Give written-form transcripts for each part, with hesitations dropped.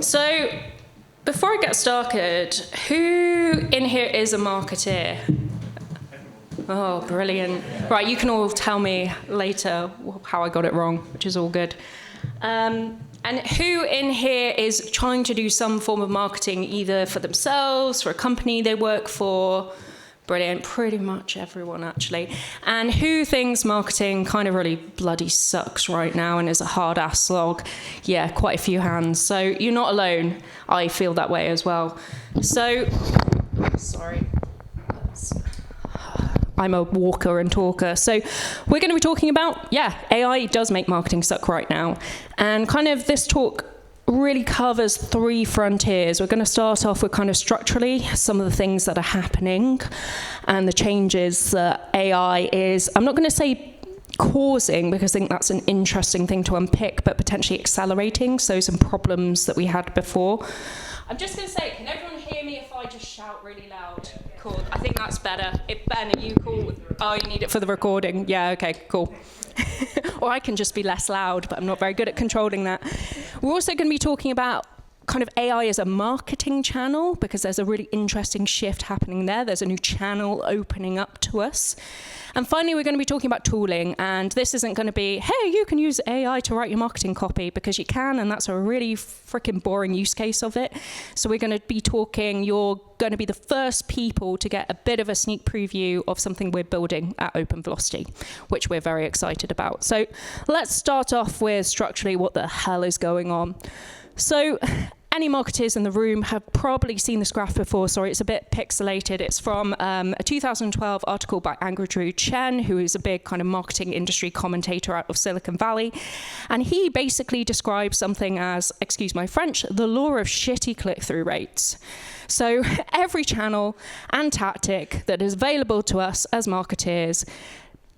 So, before I get started, who in here is a marketeer? Oh, brilliant. Right, you can all tell me later how I got it wrong, which is all good. And who in here is trying to do some form of marketing, either for themselves, for a company they work for? Brilliant, pretty much everyone, actually. And who thinks marketing kind of really bloody sucks right now and is a hard-ass slog? Yeah, quite a few hands. So you're not alone. I feel that way as well. So, sorry. I'm a walker and talker. So we're going to be talking about, AI does make marketing suck right now. And kind of this talk really covers three frontiers. We're going to start off with kind of structurally some of the things that are happening and the changes that AI is, I'm not going to say causing, because I think that's an interesting thing to unpick, but potentially accelerating, so some problems that we had before. I'm just going to say, can everyone hear me if I just shout really loud? Cool, I think that's better. Ben, are you cool? Oh, you need it for the recording? Yeah, okay, cool. Or I can just be less loud, but I'm not very good at controlling that. We're also going to be talking about kind of AI as a marketing channel, because there's a really interesting shift happening there. There's a new channel opening up to us. And finally, we're going to be talking about tooling. And this isn't going to be, hey, you can use AI to write your marketing copy, because you can, and that's a really freaking boring use case of it. So we're going to be talking, you're going to be the first people to get a bit of a sneak preview of something we're building at Open Velocity, which we're very excited about. So let's start off with structurally what the hell is going on. So any marketers in the room have probably seen this graph before. Sorry, it's a bit pixelated. It's from a 2012 article by Andrew Chen, who is a big kind of marketing industry commentator out of Silicon Valley. And he basically describes something as, excuse my French, the law of shitty click-through rates. So every channel and tactic that is available to us as marketers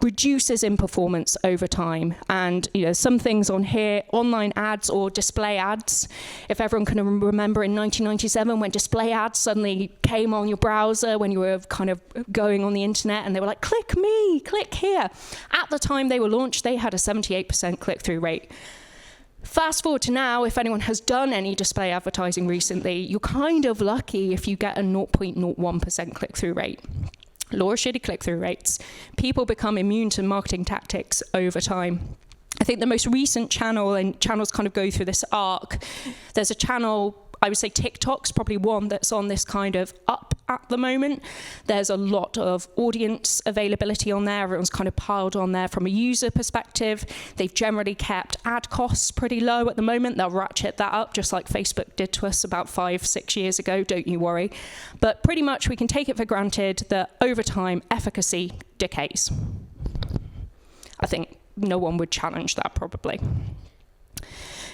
reduces in performance over time. And some things on here, online ads or display ads. If everyone can remember in 1997 when display ads suddenly came on your browser when you were kind of going on the internet, and they were like, click me, click here. At the time they were launched, they had a 78% click-through rate. Fast forward to now, if anyone has done any display advertising recently, you're kind of lucky if you get a 0.01% click-through rate. Law of shitty click-through rates. People become immune to marketing tactics over time. I think the most recent channel, and channels kind of go through this arc, there's a channel, I would say TikTok's probably one that's on this kind of up at the moment. There's a lot of audience availability on there. Everyone's kind of piled on there from a user perspective. They've generally kept ad costs pretty low at the moment. They'll ratchet that up just like Facebook did to us about 5-6 years ago, don't you worry. But pretty much we can take it for granted that over time, efficacy decays. I think no one would challenge that probably.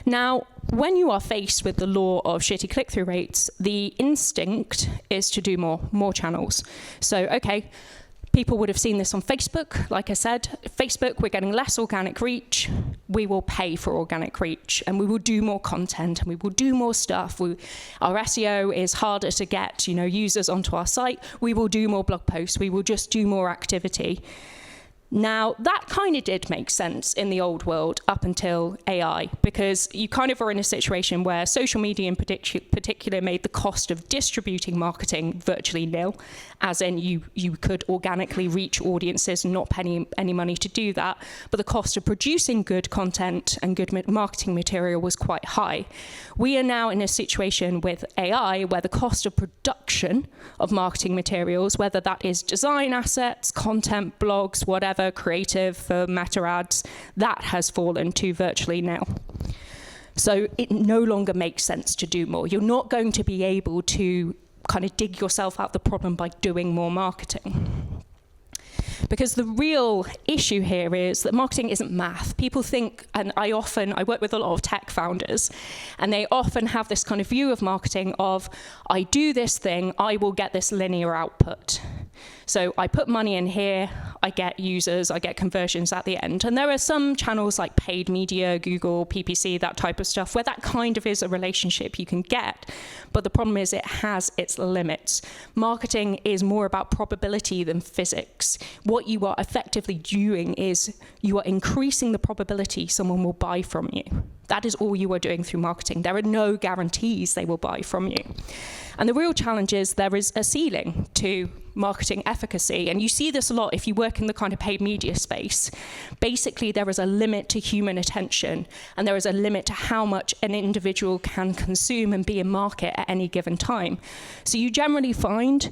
Now, when you are faced with the law of shitty click-through rates, the instinct is to do more channels. So, okay, people would have seen this on Facebook. Like I said, Facebook, we're getting less organic reach. We will pay for organic reach, and we will do more content, and we will do more stuff. Our SEO is harder to get, users onto our site. We will do more blog posts. We will just do more activity. Now, that kind of did make sense in the old world up until AI, because you kind of are in a situation where social media in particular made the cost of distributing marketing virtually nil, as in you could organically reach audiences and not pay any money to do that, but the cost of producing good content and good marketing material was quite high. We are now in a situation with AI where the cost of production of marketing materials, whether that is design assets, content, blogs, whatever, creative for meta ads, that has fallen to virtually nil. So it no longer makes sense to do more. You're not going to be able to kind of dig yourself out the problem by doing more marketing. Because the real issue here is that marketing isn't math. People think, and I work with a lot of tech founders, and they often have this kind of view of marketing of, I do this thing, I will get this linear output. So I put money in here, I get users, I get conversions at the end. And there are some channels like paid media, Google, PPC, that type of stuff, where that kind of is a relationship you can get. But the problem is it has its limits. Marketing is more about probability than physics. What you are effectively doing is you are increasing the probability someone will buy from you. That is all you are doing through marketing. There are no guarantees they will buy from you. And the real challenge is there is a ceiling to marketing efficacy. And you see this a lot if you work in the kind of paid media space. Basically, there is a limit to human attention, and there is a limit to how much an individual can consume and be in market at any given time. So you generally find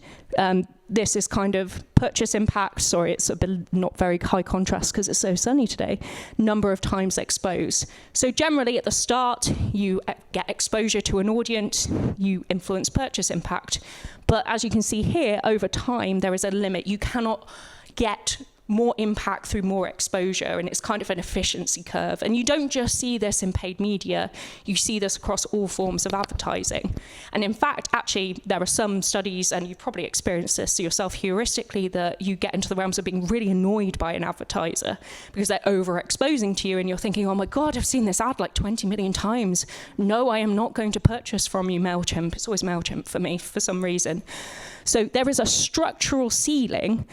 this is kind of purchase impact, sorry, it's a bit not very high contrast because it's so sunny today, number of times exposed. So generally at the start, you get exposure to an audience, you influence purchase impact. But as you can see here, over time, there is a limit. You cannot get more impact through more exposure, and it's kind of an efficiency curve. And you don't just see this in paid media, you see this across all forms of advertising. And in fact, actually, there are some studies, and you've probably experienced this yourself heuristically, that you get into the realms of being really annoyed by an advertiser because they're overexposing to you, and you're thinking, oh my God, I've seen this ad like 20 million times. No, I am not going to purchase from you, MailChimp. It's always MailChimp for me for some reason. So there is a structural ceiling,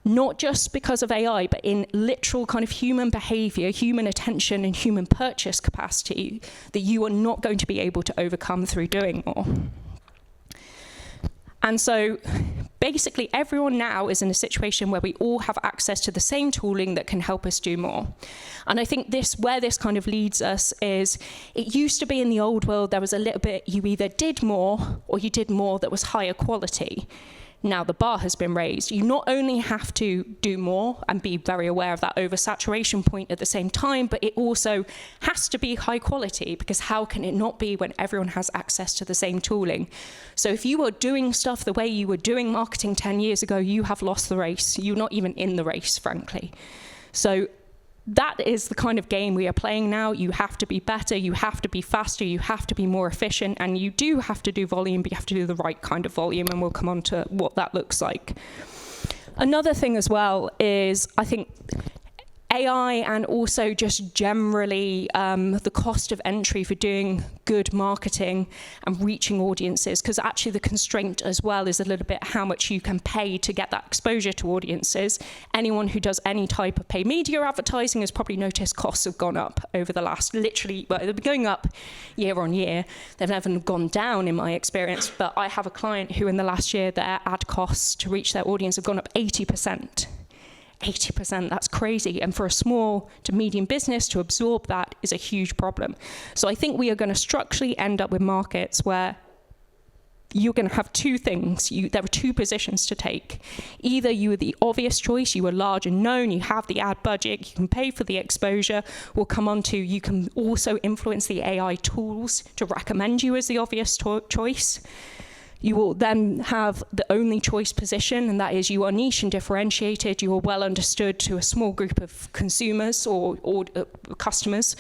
not just because of AI, but in literal kind of human behavior, human attention, and human purchase capacity that you are not going to be able to overcome through doing more. And so basically everyone now is in a situation where we all have access to the same tooling that can help us do more. And I think where this kind of leads us is, it used to be in the old world, there was a little bit, you either did more or you did more that was higher quality. Now the bar has been raised. You not only have to do more and be very aware of that oversaturation point at the same time, but it also has to be high quality, because how can it not be when everyone has access to the same tooling? So if you are doing stuff the way you were doing marketing 10 years ago, you have lost the race. You're not even in the race, frankly. So that is the kind of game we are playing now. You have to be better, you have to be faster, you have to be more efficient, and you do have to do volume, but you have to do the right kind of volume, and we'll come on to what that looks like. Another thing as well is, I think, AI and also just generally the cost of entry for doing good marketing and reaching audiences, because actually the constraint as well is a little bit how much you can pay to get that exposure to audiences. Anyone who does any type of paid media advertising has probably noticed costs have gone up over the last, literally, well, they've been going up year on year. They've never gone down in my experience, but I have a client who in the last year, their ad costs to reach their audience have gone up 80%. 80%, that's crazy. And for a small to medium business to absorb that is a huge problem. So I think we are going to structurally end up with markets where you're going to have two things. There are two positions to take. Either you are the obvious choice, you are large and known, you have the ad budget, you can pay for the exposure. We'll come on to, you can also influence the AI tools to recommend you as the obvious choice. You will then have the only choice position, and that is you are niche and differentiated, you are well understood to a small group of consumers or customers,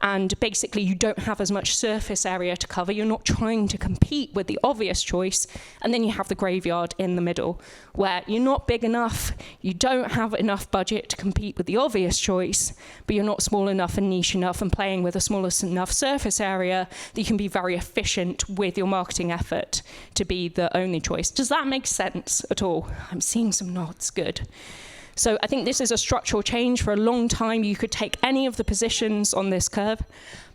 and basically you don't have as much surface area to cover. You're not trying to compete with the obvious choice. And then you have the graveyard in the middle, where you're not big enough, you don't have enough budget to compete with the obvious choice, but you're not small enough and niche enough and playing with a small enough surface area that you can be very efficient with your marketing effort to be the only choice. Does that make sense at all? I'm seeing some nods, good. So I think this is a structural change. For a long time, you could take any of the positions on this curve,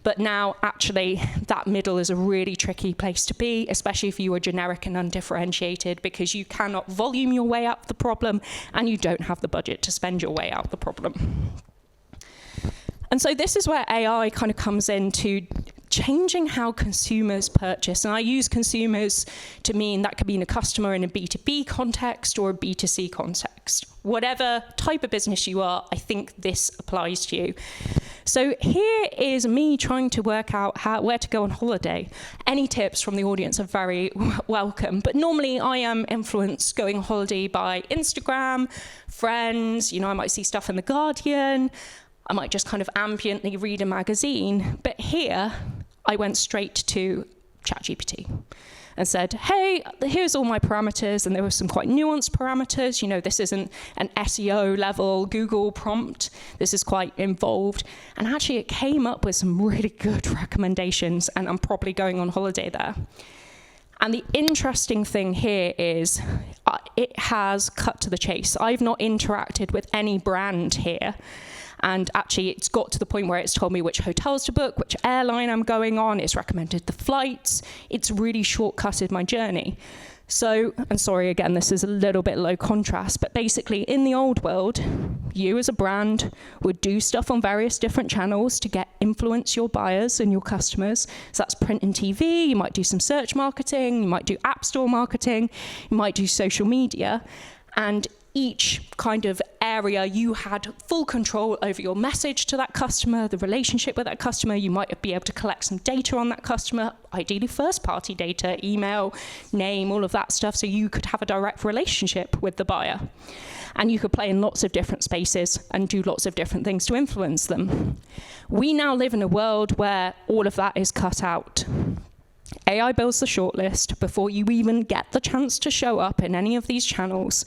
but now actually that middle is a really tricky place to be, especially if you are generic and undifferentiated, because you cannot volume your way out the problem and you don't have the budget to spend your way out the problem. And so this is where AI kind of comes into changing how consumers purchase. And I use consumers to mean that could be in a customer in a B2B context or a B2C context. Whatever type of business you are, I think this applies to you. So here is me trying to work out where to go on holiday. Any tips from the audience are very welcome. But normally I am influenced going on holiday by Instagram, friends, I might see stuff in The Guardian, I might just kind of ambiently read a magazine. But here, I went straight to ChatGPT and said, hey, here's all my parameters, and there were some quite nuanced parameters. You know, this isn't an SEO level Google prompt. This is quite involved. And actually it came up with some really good recommendations, and I'm probably going on holiday there. And the interesting thing here is it has cut to the chase. I've not interacted with any brand here. And actually, it's got to the point where it's told me which hotels to book, which airline I'm going on. It's recommended the flights. It's really shortcutted my journey. So, and sorry, again, this is a little bit low contrast, but basically in the old world, you as a brand would do stuff on various different channels to influence your buyers and your customers. So that's print and TV, you might do some search marketing, you might do app store marketing, you might do social media, and each kind of area you had full control over your message to that customer, the relationship with that customer. You might be able to collect some data on that customer, ideally first-party data, email, name, all of that stuff, so you could have a direct relationship with the buyer. And you could play in lots of different spaces and do lots of different things to influence them. We now live in a world where all of that is cut out. AI builds the shortlist before you even get the chance to show up in any of these channels.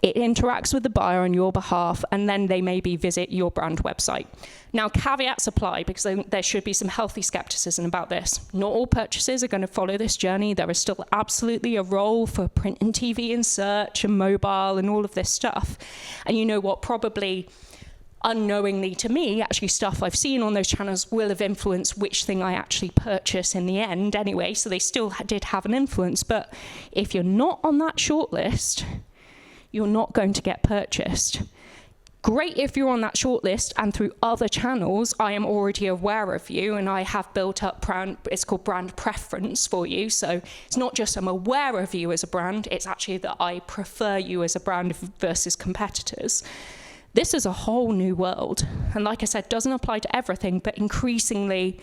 It interacts with the buyer on your behalf, and then they maybe visit your brand website. Now, caveats apply, because there should be some healthy skepticism about this. Not all purchases are going to follow this journey. There is still absolutely a role for print and TV and search and mobile and all of this stuff. And you know what? Probably unknowingly to me, actually stuff I've seen on those channels will have influenced which thing I actually purchase in the end anyway, so they still did have an influence. But if you're not on that shortlist, you're not going to get purchased. Great if you're on that shortlist and through other channels, I am already aware of you and I have built up it's called brand preference for you. So it's not just I'm aware of you as a brand, it's actually that I prefer you as a brand versus competitors. This is a whole new world. And like I said, doesn't apply to everything, but increasingly,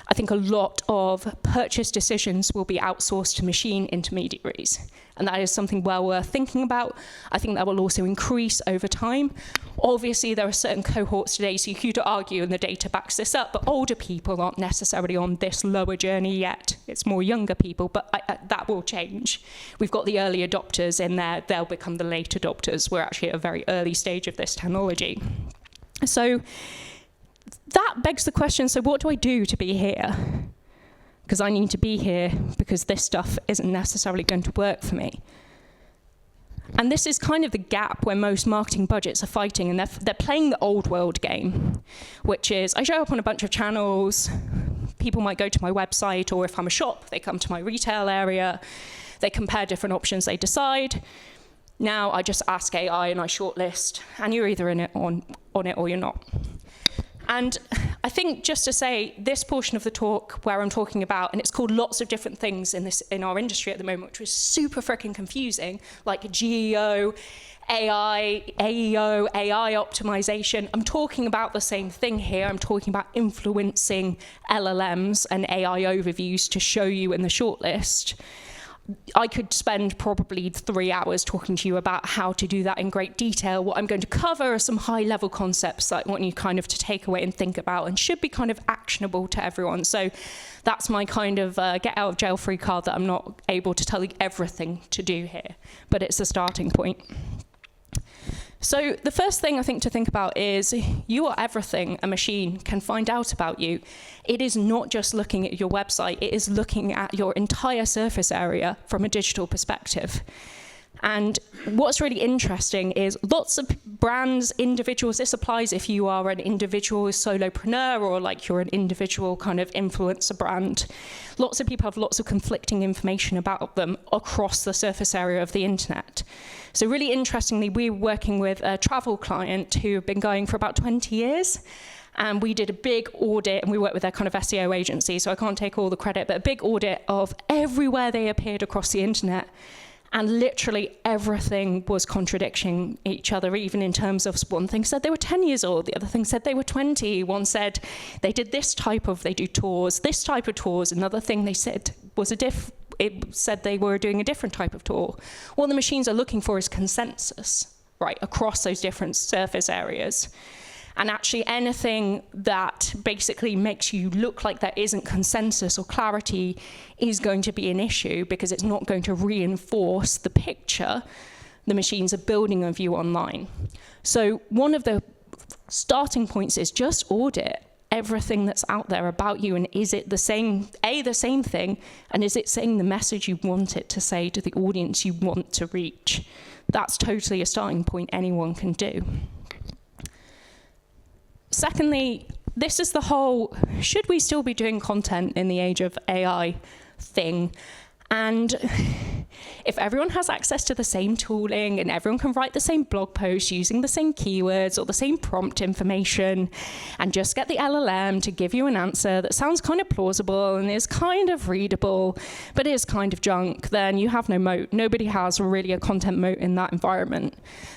I think a lot of purchase decisions will be outsourced to machine intermediaries. And that is something well worth thinking about. I think that will also increase over time. Obviously, there are certain cohorts today, so you could argue, and the data backs this up, but older people aren't necessarily on this lower journey yet. It's more younger people, but that will change. We've got the early adopters in there. They'll become the late adopters. We're actually at a very early stage of this technology. So that begs the question, so what do I do to be here? Because I need to be here because this stuff isn't necessarily going to work for me. And this is kind of the gap where most marketing budgets are fighting, and they're playing the old world game, which is I show up on a bunch of channels, people might go to my website, or if I'm a shop, they come to my retail area, they compare different options, they decide. Now I just ask AI and I shortlist, and you're either in it on it or you're not. And I think just to say this portion of the talk where I'm talking about, and it's called lots of different things in our industry at the moment, which is super freaking confusing, like GEO, AI, AEO, AI optimization. I'm talking about the same thing here. I'm talking about influencing LLMs and AI overviews to show you in the shortlist. I could spend probably 3 hours talking to you about how to do that in great detail. What I'm going to cover are some high-level concepts that I want you kind of to take away and think about and should be kind of actionable to everyone. So that's my kind of get-out-of-jail-free card, that I'm not able to tell you everything to do here, but it's a starting point. So the first thing I think to think about is you are everything a machine can find out about you. It is not just looking at your website, it is looking at your entire surface area from a digital perspective. And what's really interesting is lots of brands, individuals, this applies if you are an individual solopreneur or like you're an individual kind of influencer brand. Lots of people have lots of conflicting information about them across the surface area of the internet. So really interestingly, we're working with a travel client who have been going for about 20 years. And we did a big audit, and we worked with their kind of SEO agency, so I can't take all the credit, but a big audit of everywhere they appeared across the internet. And literally everything was contradicting each other, even in terms of one thing said they were 10 years old, the other thing said they were 20. One said they did they do tours, this type of tours. Another thing they said was it said they were doing a different type of tour. What the machines are looking for is consensus, right, across those different surface areas. And actually anything that basically makes you look like there isn't consensus or clarity is going to be an issue, because it's not going to reinforce the picture the machines are building of you online. So one of the starting points is just audit everything that's out there about you, and is it the same thing, and is it saying the message you want it to say to the audience you want to reach? That's totally a starting point anyone can do. Secondly, this is the whole, should we still be doing content in the age of AI thing? And if everyone has access to the same tooling and everyone can write the same blog post using the same keywords or the same prompt information and just get the LLM to give you an answer that sounds kind of plausible and is kind of readable, but is kind of junk, then you have no moat. Nobody has really a content moat in that environment.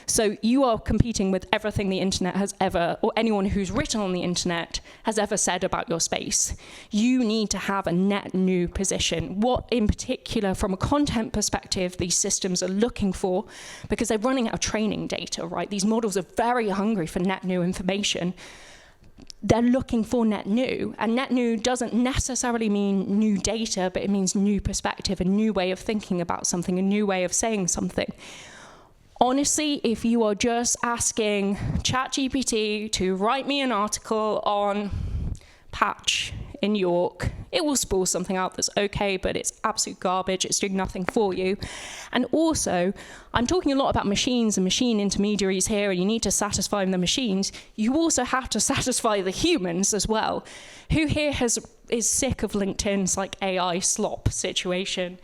So you are competing with everything the internet has ever, or anyone who's written on the internet has ever said about your space. You need to have a net new position. What in particular, from a content perspective, these systems are looking for, because they're running out of training data, right? These models are very hungry for net new information. They're looking for net new, and net new doesn't necessarily mean new data, but it means new perspective, a new way of thinking about something, a new way of saying something. Honestly, if you are just asking ChatGPT to write me an article on Patch in York, it will spool something out that's okay, but it's absolute garbage. It's doing nothing for you. And also, I'm talking a lot about machines and machine intermediaries here, and you need to satisfy the machines. You also have to satisfy the humans as well. Who here is sick of LinkedIn's like AI slop situation?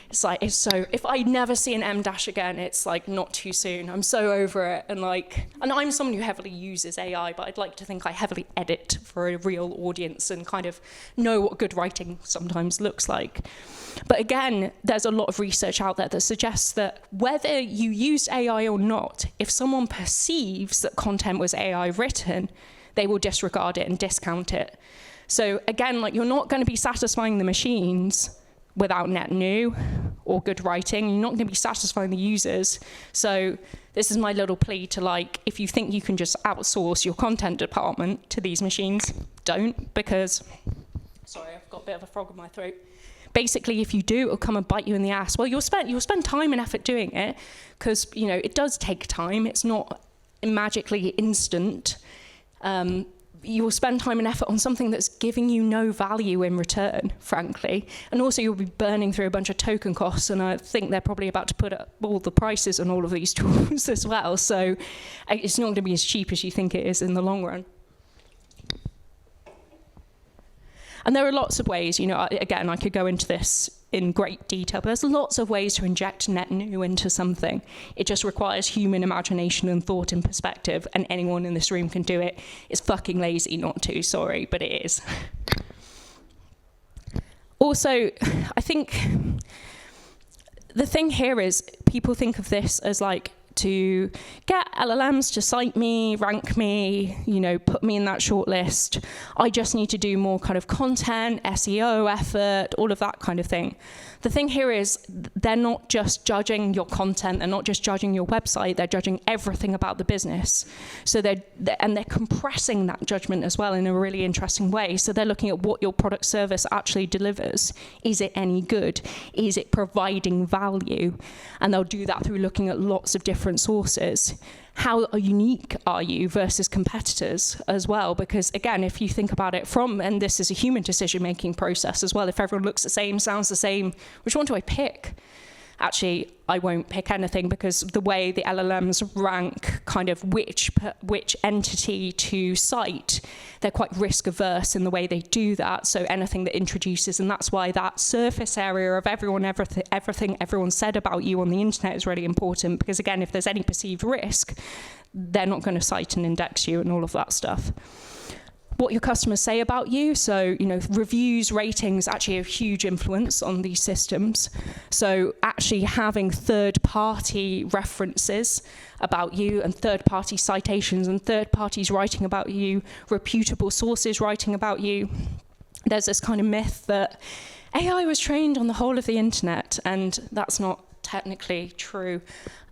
It's like, if I never see an M dash again, it's like not too soon. I'm so over it. And I'm someone who heavily uses AI, but I'd like to think I heavily edit for a real audience and kind of know what good writing sometimes looks like. But again, there's a lot of research out there that suggests that whether you used AI or not, if someone perceives that content was AI written, they will disregard it and discount it. So again, you're not going to be satisfying the machines without net new or good writing. You're not going to be satisfying the users. So this is my little plea to if you think you can just outsource your content department to these machines, don't, because, sorry, I've got a bit of a frog in my throat. Basically, if you do, it'll come and bite you in the ass. Well, you'll spend time and effort doing it, because it does take time. It's not magically instant. You will spend time and effort on something that's giving you no value in return, frankly. And also you'll be burning through a bunch of token costs, and I think they're probably about to put up all the prices on all of these tools as well. So it's not going to be as cheap as you think it is in the long run. And there are lots of ways, again, I could go into this in great detail, but there's lots of ways to inject net new into something. It just requires human imagination and thought and perspective, and anyone in this room can do it. It's fucking lazy not to, sorry, but it is. Also, I think the thing here is people think of this as to get LLMs to cite me, rank me, put me in that shortlist. I just need to do more kind of content, SEO effort, all of that kind of thing. The thing here is they're not just judging your content, they're not just judging your website, they're judging everything about the business. So they're compressing that judgment as well in a really interesting way. So they're looking at what your product service actually delivers. Is it any good? Is it providing value? And they'll do that through looking at lots of different sources. How unique are you versus competitors as well? Because again, if you think about it and this is a human decision-making process as well, if everyone looks the same, sounds the same, which one do I pick? Actually, I won't pick anything, because the way the LLMs rank kind of which entity to cite, they're quite risk averse in the way they do that. So anything that introduces, and that's why that surface area of everything everyone said about you on the internet is really important, because again, if there's any perceived risk, they're not going to cite and index you and all of that stuff. What your customers say about you, so reviews, ratings actually have huge influence on these systems. So actually having third-party references about you and third-party citations and third parties writing about you, reputable sources writing about you. There's this kind of myth that AI was trained on the whole of the internet, and that's not technically true.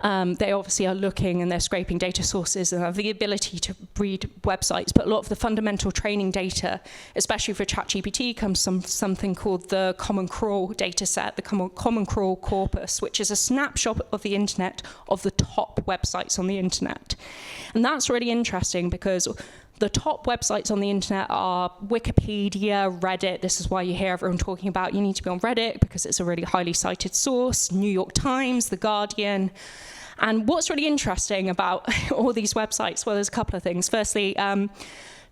They obviously are looking and they're scraping data sources and have the ability to read websites, but a lot of the fundamental training data, especially for ChatGPT, comes from something called the Common Crawl data set, the Common Crawl corpus, which is a snapshot of the internet of the top websites on the internet. And that's really interesting because the top websites on the internet are Wikipedia, Reddit. This is why you hear everyone talking about you need to be on Reddit because it's a really highly cited source, New York Times, The Guardian. And what's really interesting about all these websites, well, there's a couple of things. Firstly,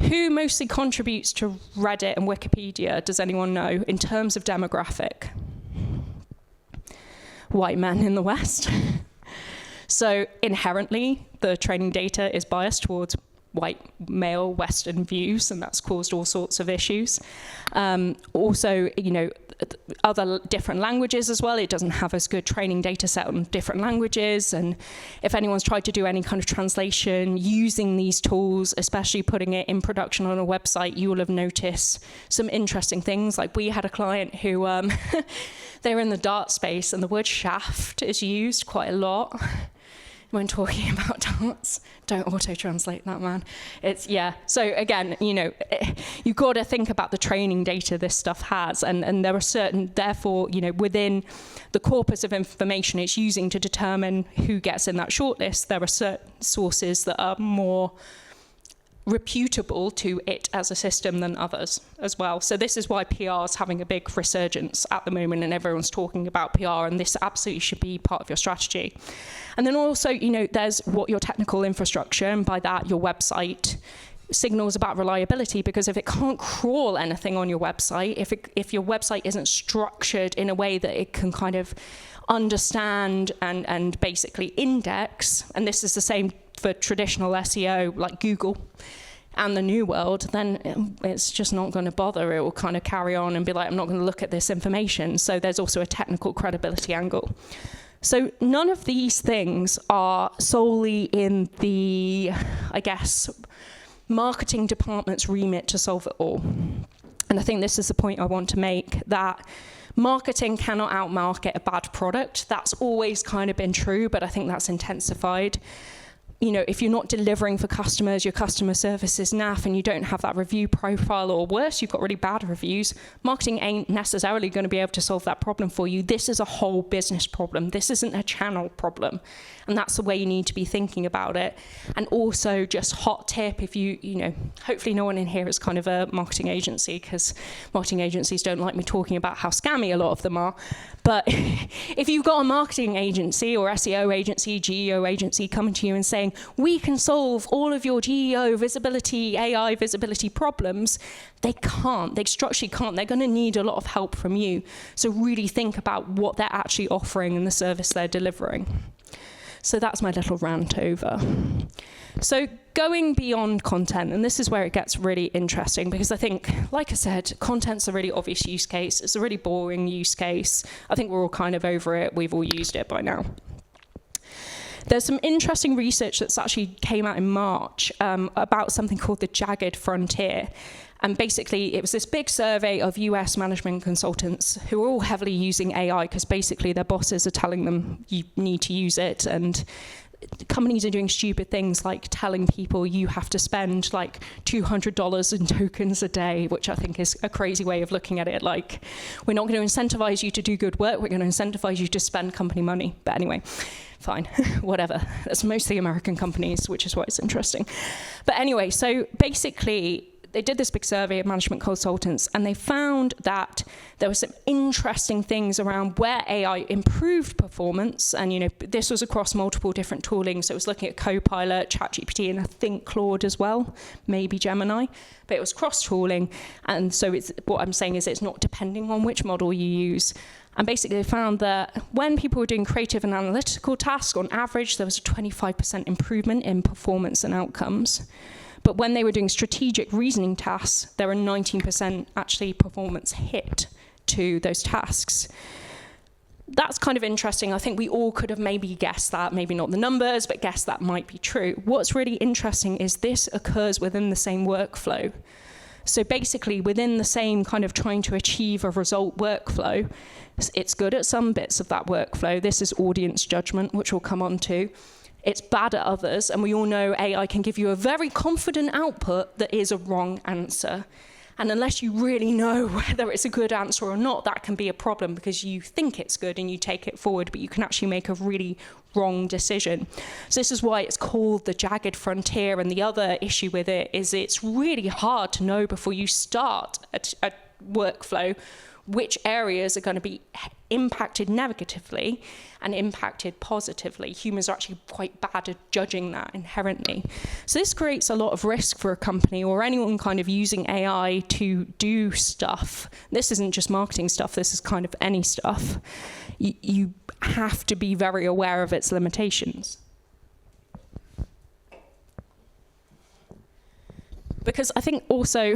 who mostly contributes to Reddit and Wikipedia, does anyone know, in terms of demographic? White men in the West. So inherently, the training data is biased towards white male Western views, and that's caused all sorts of issues. Also, other different languages as well. It doesn't have as good training data set on different languages. And if anyone's tried to do any kind of translation using these tools, especially putting it in production on a website, you will have noticed some interesting things. Like we had a client who, they were in the Dart space and the word shaft is used quite a lot when talking about darts. Don't auto-translate that, man. So again, you've got to think about the training data this stuff has, and there are certain, therefore, within the corpus of information it's using to determine who gets in that shortlist, there are certain sources that are more reputable to it as a system than others as well. So this is why PR is having a big resurgence at the moment, and everyone's talking about PR, and this absolutely should be part of your strategy. And then also, there's what your technical infrastructure, and by that your website, signals about reliability, because if it can't crawl anything on your website, if your website isn't structured in a way that it can kind of understand and basically index, and this is the same for traditional SEO like Google and the new world, then it's just not going to bother. It will kind of carry on and be like, I'm not going to look at this information. So there's also a technical credibility angle. So none of these things are solely in the, I guess, marketing department's remit to solve it all. And I think this is the point I want to make, that marketing cannot outmarket a bad product. That's always kind of been true, but I think that's intensified. If you're not delivering for customers, your customer service is naff, and you don't have that review profile, or worse, you've got really bad reviews, marketing ain't necessarily going to be able to solve that problem for you. This is a whole business problem. This isn't a channel problem. And that's the way you need to be thinking about it. And also, just hot tip, if hopefully no one in here is kind of a marketing agency, because marketing agencies don't like me talking about how scammy a lot of them are. But if you've got a marketing agency or SEO agency, GEO agency coming to you and saying, we can solve all of your GEO visibility, AI visibility problems, they can't. They structurally can't. They're going to need a lot of help from you. So really think about what they're actually offering and the service they're delivering. So that's my little rant over. So going beyond content, and this is where it gets really interesting, because I think, like I said, content's a really obvious use case. It's a really boring use case. I think we're all kind of over it. We've all used it by now. There's some interesting research that's actually came out in March about something called the jagged frontier. And basically, it was this big survey of US management consultants who were all heavily using AI because basically their bosses are telling them you need to use it. And companies are doing stupid things like telling people you have to spend like $200 in tokens a day, which I think is a crazy way of looking at it. Like, we're not going to incentivize you to do good work. We're going to incentivize you to spend company money. But anyway, fine, whatever. That's mostly American companies, which is why it's interesting. But anyway, so basically, they did this big survey of management consultants, and they found that there were some interesting things around where AI improved performance. And, this was across multiple different tooling. So it was looking at Copilot, ChatGPT, and I think Claude as well, maybe Gemini. But it was cross-tooling. And so what I'm saying is it's not depending on which model you use. And basically they found that when people were doing creative and analytical tasks, on average, there was a 25% improvement in performance and outcomes. But when they were doing strategic reasoning tasks, there were 19% actually performance hit to those tasks. That's kind of interesting. I think we all could have maybe guessed that, maybe not the numbers, but guessed that might be true. What's really interesting is this occurs within the same workflow. So basically, within the same kind of trying to achieve a result workflow, it's good at some bits of that workflow. This is audience judgment, which we'll come on to. It's bad at others, and we all know AI can give you a very confident output that is a wrong answer. And unless you really know whether it's a good answer or not, that can be a problem, because you think it's good and you take it forward, but you can actually make a really wrong decision. So this is why it's called the jagged frontier. And the other issue with it is it's really hard to know before you start a workflow which areas are going to be impacted negatively and impacted positively. Humans are actually quite bad at judging that inherently. So this creates a lot of risk for a company or anyone kind of using AI to do stuff. This isn't just marketing stuff, this is kind of any stuff. You have to be very aware of its limitations. Because I think also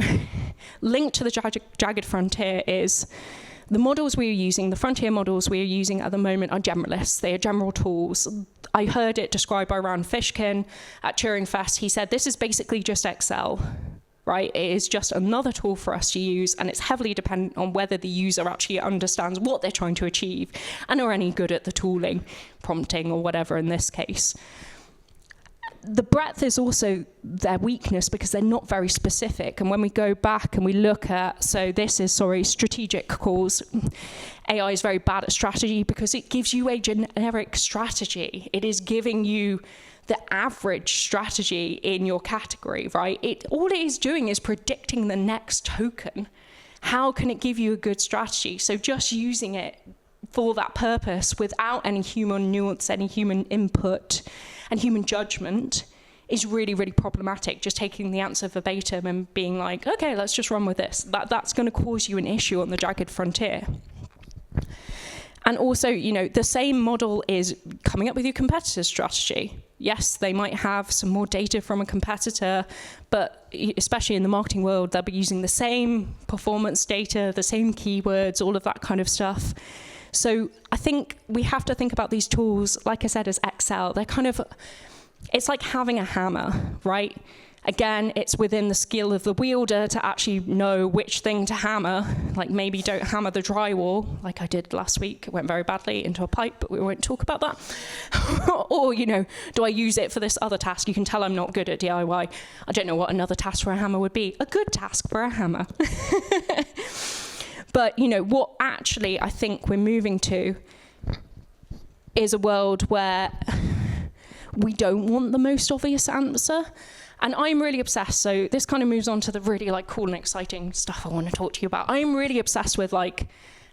linked to the jagged frontier is the models we're using, the frontier models we're using at the moment are generalists. They are general tools. I heard it described by Rand Fishkin at Turing Fest. He said, this is basically just Excel, right? It is just another tool for us to use, and it's heavily dependent on whether the user actually understands what they're trying to achieve and are any good at the tooling, prompting or whatever in this case. The breadth is also their weakness because they're not very specific. And when we go back and we look at, strategic calls, AI is very bad at strategy because it gives you a generic strategy. It is giving you the average strategy in your category, right? All it is doing is predicting the next token. How can it give you a good strategy? So just using it for that purpose without any human nuance, any human input, and human judgment is really, really problematic. Just taking the answer verbatim and being like, okay, let's just run with this. That's going to cause you an issue on the jagged frontier. And also, the same model is coming up with your competitor's strategy. Yes, they might have some more data from a competitor, but especially in the marketing world, they'll be using the same performance data, the same keywords, all of that kind of stuff. So I think we have to think about these tools, like I said, as Excel. They're it's like having a hammer, right? Again, it's within the skill of the wielder to actually know which thing to hammer. Like maybe don't hammer the drywall, like I did last week. It went very badly into a pipe, but we won't talk about that. Or, do I use it for this other task? You can tell I'm not good at DIY. I don't know what another task for a hammer would be. A good task for a hammer. But, what actually I think we're moving to is a world where we don't want the most obvious answer. And I'm really obsessed. So this kind of moves on to the really cool and exciting stuff I want to talk to you about. I'm really obsessed with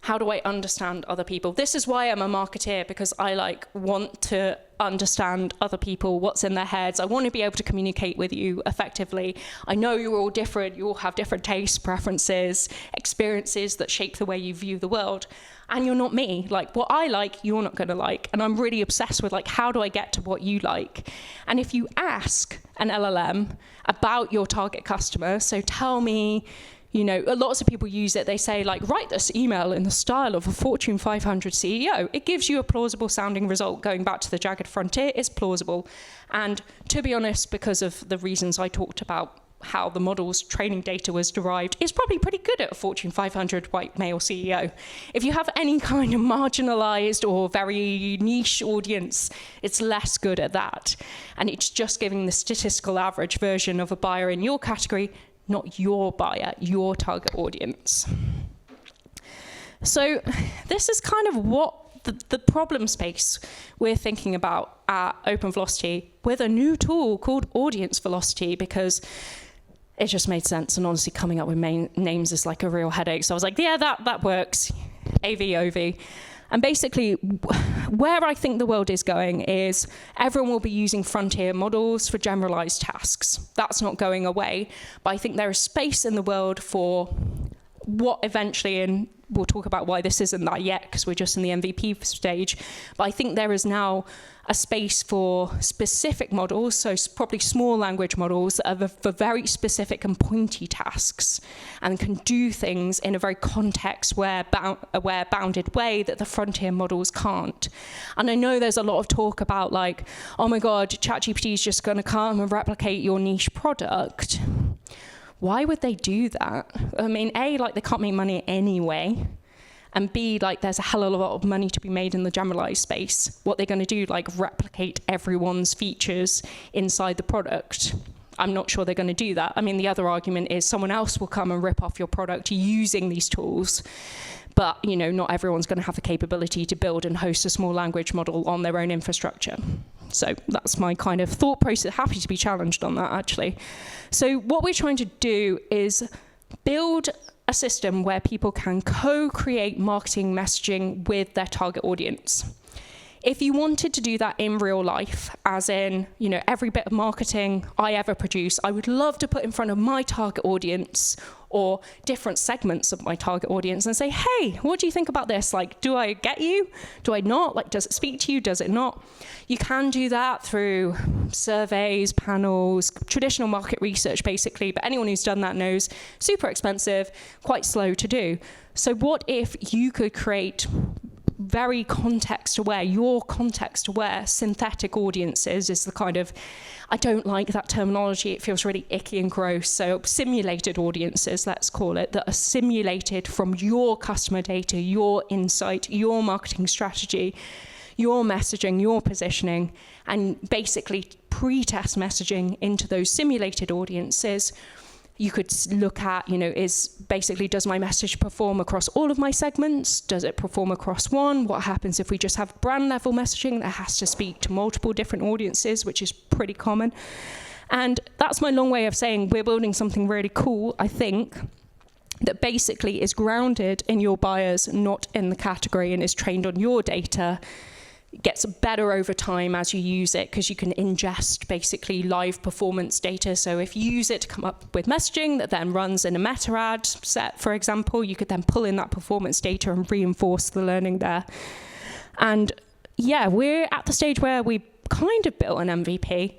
how do I understand other people? This is why I'm a marketeer, because I want to understand other people, what's in their heads. I want to be able to communicate with you effectively. I know you're all different. You all have different tastes, preferences, experiences that shape the way you view the world. And you're not me. What I like, you're not going to like. And I'm really obsessed with how do I get to what you like? And if you ask an LLM about your target customer, so tell me, lots of people use it. They say, write this email in the style of a Fortune 500 CEO. It gives you a plausible sounding result. Going back to the jagged frontier, it's plausible. And to be honest, because of the reasons I talked about, how the model's training data was derived, it's probably pretty good at a Fortune 500 white male CEO. If you have any kind of marginalized or very niche audience, it's less good at that. And it's just giving the statistical average version of a buyer in your category, not your buyer, your target audience. So this is kind of what the problem space we're thinking about at Open Velocity with a new tool called Audience Velocity, because it just made sense. And honestly, coming up with names is a real headache. So I was like, yeah, that works. AV. And basically, where I think the world is going is everyone will be using frontier models for generalized tasks. That's not going away. But I think there is space in the world for what eventually, and we'll talk about why this isn't that yet because we're just in the MVP stage, but I think there is now a space for specific models, so probably small language models that are for very specific and pointy tasks and can do things in a very context-aware bounded way that the frontier models can't. And I know there's a lot of talk about oh my God, ChatGPT is just going to come and replicate your niche product. why would they do that? I mean, A, like they can't make money anyway. And B, like there's a hell of a lot of money to be made in the generalized space. What they're going to do, like replicate everyone's features inside the product. I'm not sure they're going to do that. I mean, the other argument is someone else will come and rip off your product using these tools. But, you know, not everyone's going to have the capability to build and host a small language model on their own infrastructure. So that's my kind of thought process. Happy to be challenged on that, actually. So what we're trying to do is build a system where people can co-create marketing messaging with their target audience. If you wanted to do that in real life, as in, you know, every bit of marketing I ever produce, I would love to put in front of my target audience or different segments of my target audience and say, hey, what do you think about this? Like, do I get you? Do I not? Like, does it speak to you? Does it not? You can do that through surveys, panels, traditional market research, basically. But anyone who's done that knows super expensive, quite slow to do. So what if you could create very context-aware, your context-aware synthetic audiences is the kind of, I don't like that terminology, it feels really icky and gross, so simulated audiences, let's call it, that are simulated from your customer data, your insight, your marketing strategy, your messaging, your positioning, and basically pre-test messaging into those simulated audiences. You could look at, you know, does my message perform across all of my segments? Does it perform across one? What happens if we just have brand level messaging that has to speak to multiple different audiences, which is pretty common? And that's my long way of saying we're building something really cool, I think, that basically is grounded in your buyers, not in the category, and is trained on your data. Gets better over time as you use it because you can ingest basically live performance data. So if you use it to come up with messaging that then runs in a meta ad set, for example, you could then pull in that performance data and reinforce the learning there. And yeah, we're at the stage where we kind of built an MVP.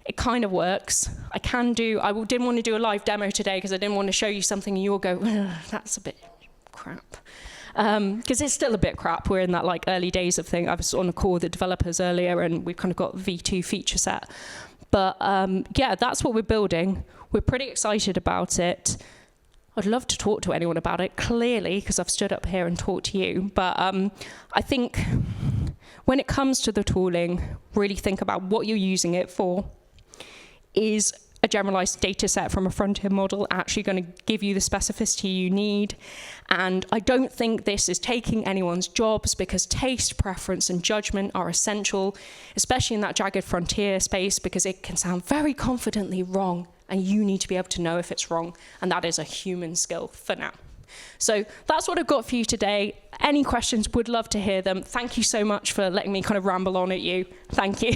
It kind of works. I didn't want to do a live demo today because I didn't want to show you something and you'll go, that's a bit crap. Because it's still a bit crap. We're in that like early days of thing. I was on a call with the developers earlier and we've kind of got V2 feature set. But yeah, that's what we're building. We're pretty excited about it. I'd love to talk to anyone about it, clearly, because I've stood up here and talked to you. But I think when it comes to the tooling, really think about what you're using it for. Is a generalized data set from a frontier model actually going to give you the specificity you need? And I don't think this is taking anyone's jobs, because taste, preference, and judgment are essential, especially in that jagged frontier space, because it can sound very confidently wrong, and you need to be able to know if it's wrong, and that is a human skill for now. So that's what I've got for you today. Any questions, would love to hear them. Thank you so much for letting me kind of ramble on at you. Thank you.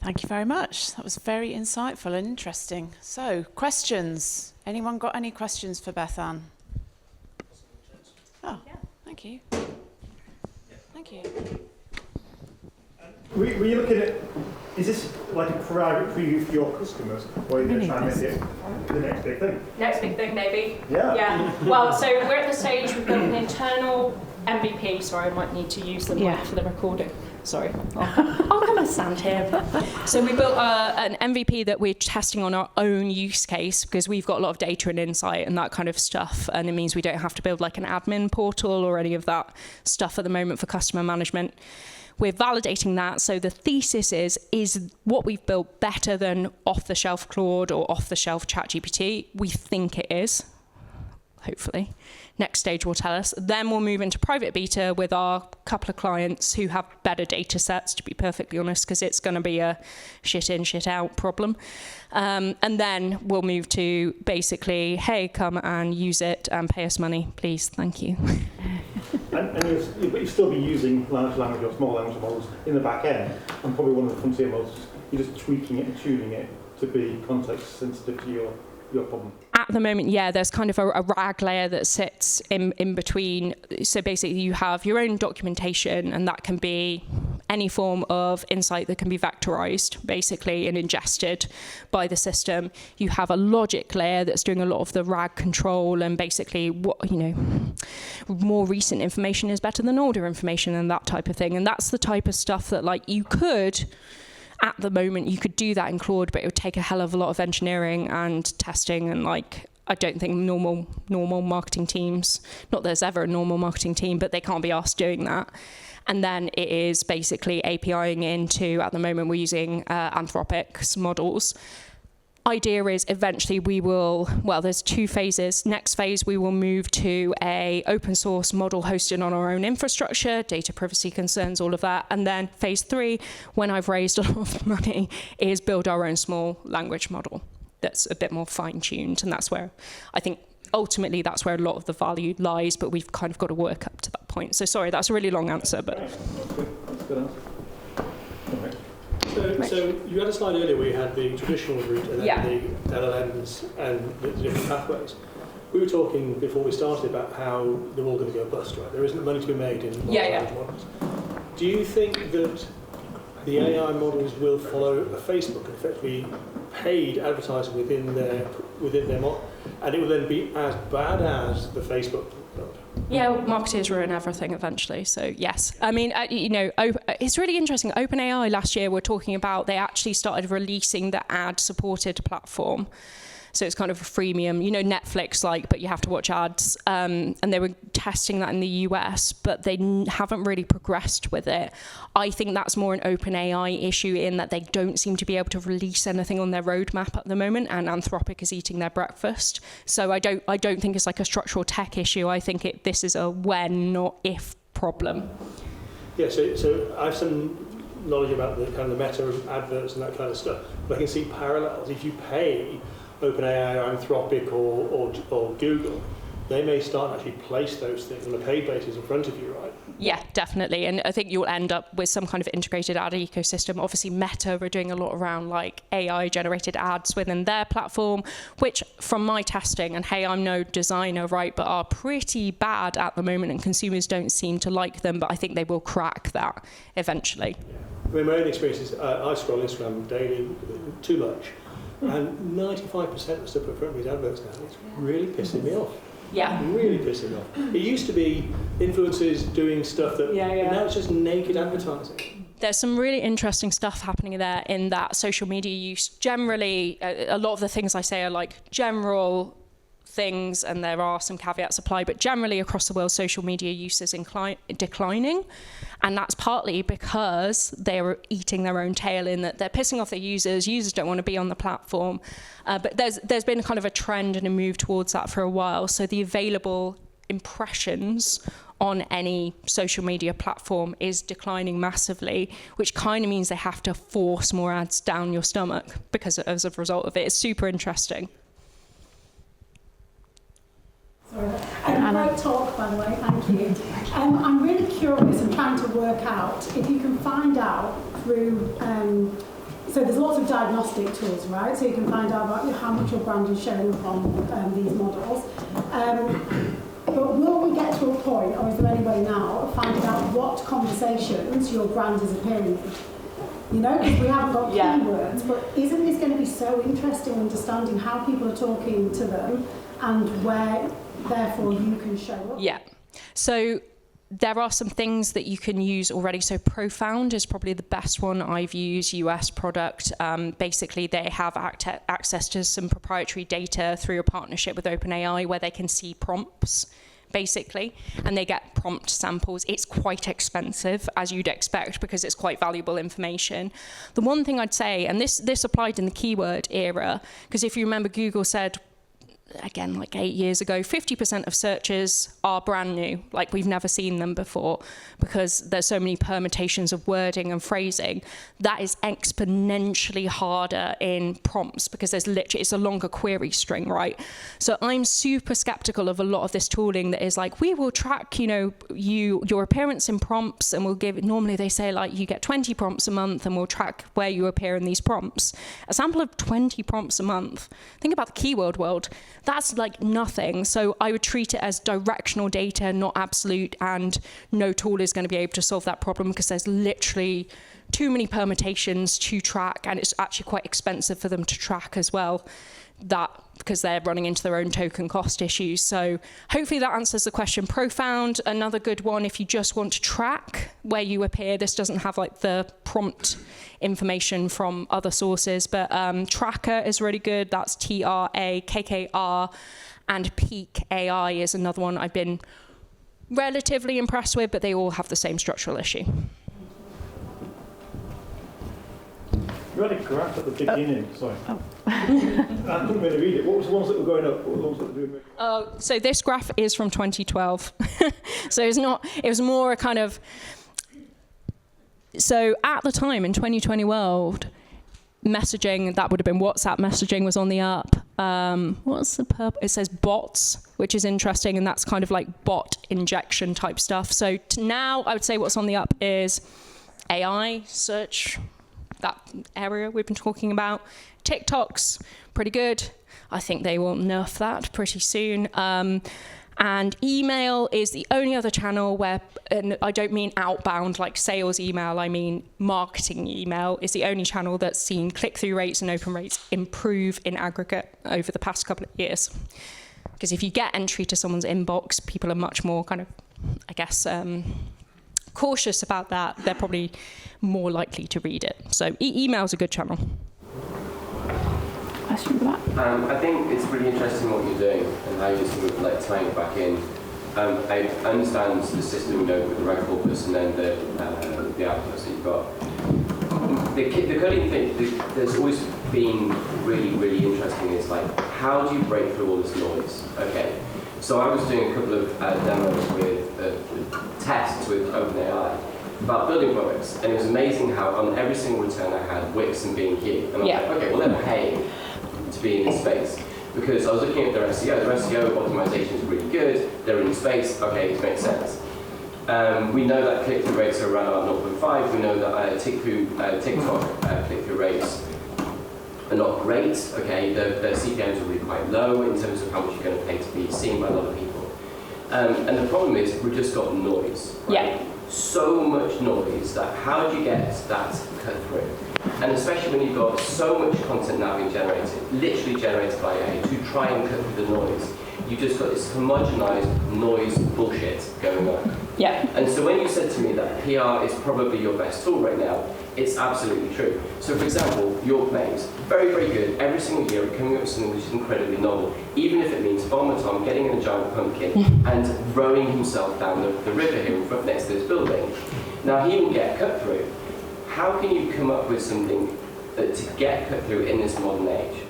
Thank you very much. That was very insightful and interesting. So, questions? Anyone got any questions for Bethan? Oh, yeah. Thank you. Thank you. Were you looking at, is this like a private preview for your customers, or are you going to try and make it the next big thing? Next big thing, maybe. Yeah. Yeah. Well, so we're at the stage, we've got an internal MVP. Sorry, I might need to use the mic for the recording. Sorry, I'll come and stand here. So we built an MVP that we're testing on our own use case, because we've got a lot of data and insight and that kind of stuff, and it means we don't have to build like an admin portal or any of that stuff at the moment for customer management. We're validating that, so the thesis is what we've built better than off-the-shelf Claude or off-the-shelf ChatGPT? We think it is, hopefully. Next stage will tell us. Then we'll move into private beta with our couple of clients who have better data sets, to be perfectly honest, because it's going to be a shit in, shit out problem. And then we'll move to basically, hey, come and use it and pay us money, please. Thank you. And you'll still be using large language or small language models in the back end, and probably one of the frontier models, you're just tweaking it and tuning it to be context sensitive to your problem. At the moment, yeah, there's kind of a RAG layer that sits in between. So basically you have your own documentation, and that can be any form of insight that can be vectorized, basically, and ingested by the system. You have a logic layer that's doing a lot of the RAG control, and basically, more recent information is better than older information and that type of thing. And that's the type of stuff that, like, you could, at the moment, you could do that in Claude, but it would take a hell of a lot of engineering and testing, and, like, I don't think normal marketing teams, not that there's ever a normal marketing team, but they can't be asked doing that. And then it is basically APIing into, at the moment, we're using Anthropic's models. Idea is eventually we will, there's 2 phases. Next phase, we will move to a open source model hosted on our own infrastructure, data privacy concerns, all of that. And then phase 3, when I've raised a lot of money, is build our own small language model that's a bit more fine-tuned. And that's where I think ultimately that's where a lot of the value lies, but we've kind of got to work up to that point. So sorry, that's a really long answer, but... That's good answer. So you had a slide earlier where you had the traditional route and then the LLMs and the different pathways. We were talking before we started about how they're all going to go bust, right? There isn't money to be made in large models. Do you think that the AI models will follow a Facebook and effectively paid advertising within their model, and it will then be as bad as the Facebook build? Yeah, marketers ruin everything eventually. So yes, I mean, it's really interesting. OpenAI last year were talking about, they actually started releasing the ad-supported platform. So it's kind of a freemium, Netflix like, but you have to watch ads. And they were testing that in the US, but they haven't really progressed with it. I think that's more an OpenAI issue in that they don't seem to be able to release anything on their roadmap at the moment, and Anthropic is eating their breakfast. So I don't think it's like a structural tech issue. I think this is a when, not if problem. Yeah, so I have some knowledge about the kind of the meta adverts and that kind of stuff, but I can see parallels. If you pay OpenAI or Anthropic or Google, they may start to actually place those things on a paid basis in front of you, right? Yeah, definitely. And I think you'll end up with some kind of integrated ad ecosystem. Obviously, Meta are doing a lot around like AI-generated ads within their platform, which from my testing, and hey, I'm no designer, right, but are pretty bad at the moment, and consumers don't seem to like them, but I think they will crack that eventually. Yeah. I mean, my own experience is I scroll Instagram daily too much. And 95% of the stuff in front of these adverts now, it's really pissing me off. Yeah. Really pissing me off. It used to be influencers doing stuff that, but now it's just naked advertising. There's some really interesting stuff happening there in that social media use. Generally, a lot of the things I say are like general things, and there are some caveats applied, but generally across the world, social media use is declining. And that's partly because they're eating their own tail in that they're pissing off their users. Users don't want to be on the platform. But there's been kind of a trend and a move towards that for a while. So the available impressions on any social media platform is declining massively, which kind of means they have to force more ads down your stomach because as a result of it. It's super interesting. Great talk, by the way, thank you. I'm really curious and trying to work out if you can find out through, so there's lots of diagnostic tools, right? So you can find out about how much your brand is showing up on these models. But will we get to a point, or is there any way now, of finding out what conversations your brand is appearing in? Because we haven't got keywords, but isn't this going to be so interesting understanding how people are talking to them and where, therefore, you can show up? Yeah. So there are some things that you can use already. So Profound is probably the best one I've used, US product. Basically, they have access to some proprietary data through a partnership with OpenAI where they can see prompts, basically, and they get prompt samples. It's quite expensive, as you'd expect, because it's quite valuable information. The one thing I'd say, and this applied in the keyword era, because if you remember, Google said, again, like 8 years ago, 50% of searches are brand new, like we've never seen them before, because there's so many permutations of wording and phrasing. That is exponentially harder in prompts because there's literally, it's a longer query string, right? So I'm super skeptical of a lot of this tooling that is like, we will track, your appearance in prompts, and we'll give, normally they say like you get 20 prompts a month and we'll track where you appear in these prompts. A sample of 20 prompts a month. Think about the keyword world. that's like nothing. So I would treat it as directional data, not absolute, and no tool is going to be able to solve that problem because there's literally too many permutations to track, and it's actually quite expensive for them to track as well, that because they're running into their own token cost issues. So hopefully that answers the question. Profound, another good one if you just want to track where you appear. This doesn't have like the prompt information from other sources, but Tracker is really good. That's TRAKKR, and Peak AI is another one I've been relatively impressed with, but they all have the same structural issue. You had a graph at the beginning, sorry. Oh. I couldn't really read it. What was the ones that were going up? What were the ones that were doing? So this graph is from 2012. So it was more a kind of, so at the time in 2020 world, messaging, that would have been WhatsApp messaging, was on the up. What's the purpose? It says bots, which is interesting, and that's kind of like bot injection type stuff. So now I would say what's on the up is AI, search, that area we've been talking about. TikTok's pretty good. I think they will nerf that pretty soon. And email is the only other channel where, and I don't mean outbound like sales email, I mean marketing email, is the only channel that's seen click-through rates and open rates improve in aggregate over the past couple of years. Because if you get entry to someone's inbox, people are much more kind of, I guess, cautious about that. They're probably more likely to read it. So email's a good channel. Question for that? I think it's really interesting what you're doing and how you're sort of like tying it back in. I understand the system, you know, with the reg corpus and then the outputs that you've got. The coding thing, there's always been really, really interesting is like, how do you break through all this noise? Okay, so I was doing a couple of demos with tests with OpenAI about building products, and it was amazing how on every single return I had Wix and B&Q, and I was like, okay, well they're paying to be in this space, because I was looking at their SEO. Their SEO optimization is really good, they're in space, okay, it makes sense. We know that click-through rates are around about 0.5, we know that TikTok click-through rates are not great, okay, their CPMs are really quite low in terms of how much you're going to pay to be seen by a lot of people. And the problem is, we've just got noise, right? Yeah. So much noise that how do you get that cut through? And especially when you've got so much content now being generated, literally generated by AI, to try and cut through the noise, you've just got this homogenized noise bullshit going on. Yeah. And so when you said to me that PR is probably your best tool right now, it's absolutely true. So for example, York Maze, very, very good. Every single year we're coming up with something which is incredibly novel, even if it means Farmer Tom getting in a giant pumpkin and rowing himself down the river here in front next to this building. Now he will get cut through. How can you come up with something to get cut through in this modern age?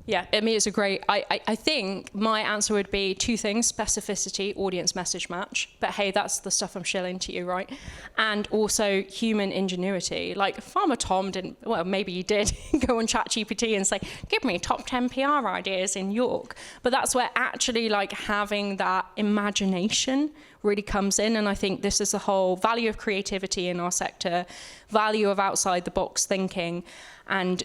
Yeah, I mean, it's a great, I think my answer would be two things: specificity, audience message match, but hey, that's the stuff I'm shilling to you, right? And also human ingenuity. Like Farmer Tom didn't, well, maybe he did go on ChatGPT and say, give me top 10 PR ideas in York. But that's where actually like having that imagination really comes in. And I think this is the whole value of creativity in our sector, value of outside the box thinking, and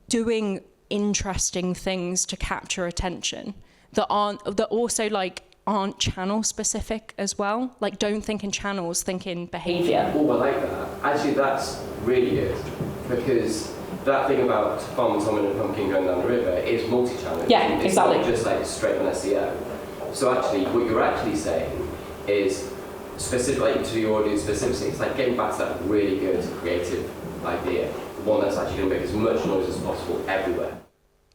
doing interesting things to capture attention that also like aren't channel specific as well. Like don't think in channels, think in behavior. Oh, I like that. Actually, that's really good, because that thing about Farmer Tom and a pumpkin going down the river is multi-channel. Yeah, it's exactly. not just like straight on SEO. So actually, what you're actually saying is specific, like to your audience specifically. It's like getting back to that really good creative idea, the one that's actually going to make as much noise as possible everywhere.